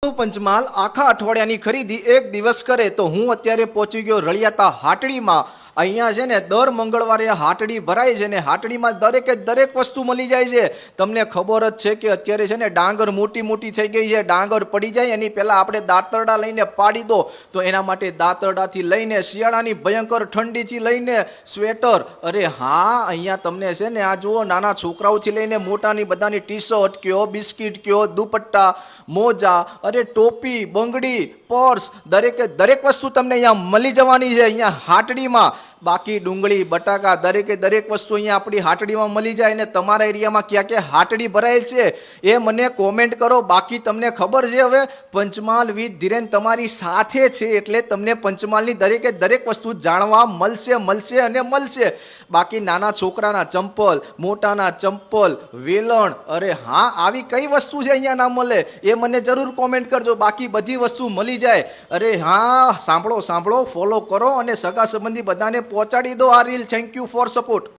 પંચમહાલ આખા અઠવાડિયાની ખરીદી એક દિવસ કરે તો હું અત્યારે પહોંચી ગયો રળિયાતા હાટડીમાં। અહીંયા છે ને દર મંગળવારે હાટડી ભરાય છે ને હાટડીમાં દરેકે દરેક વસ્તુ મળી જાય છે। તમને ખબર જ છે કે અત્યારે છે ને ડાંગર મોટી મોટી થઈ ગઈ છે, ડાંગર પડી જાય એની પહેલાં આપણે દાંતરડા લઈને પાડી દો તો એના માટે દાંતરડાથી લઈને શિયાળાની ભયંકર ઠંડીથી લઈને સ્વેટર, અરે હા અહીંયા તમને છે ને આ જુઓ નાના છોકરાઓથી લઈને મોટાની બધાની ટી શર્ટ કયો, બિસ્કિટ કયો, દુપટ્ટા, મોજા, અરે ટોપી, બંગડી, પર્સ, દરેકે દરેક વસ્તુ તમને અહીંયા મળી જવાની છે અહીંયા હાટડીમાં। બાકી ડુંગળી, બટાકા, દરેકે દરેક વસ્તુ અહીંયા આપણી હાટડીમાં મળી જાય। ને તમારા એરિયામાં ક્યાં ક્યાં હાટડી ભરાયેલ છે એ મને કોમેન્ટ કરો। બાકી તમને ખબર છે હવે પંચમહાલ વિથ ધીરેન તમારી સાથે છે એટલે તમને પંચમહાલની દરેકે દરેક વસ્તુ જાણવા મળશે અને મળશે। બાકી નાના છોકરાના ચંપલ, મોટાના ચંપલ, વેલણ, અરે હા આવી કઈ વસ્તુ છે અહીંયા ના મળે એ મને જરૂર કોમેન્ટ કરજો। બાકી બધી વસ્તુ મળી જાય। અરે હા સાંભળો, ફોલો કરો અને સગા સંબંધી બધાને પહોંચાડી દો આ reel. Thank you for support.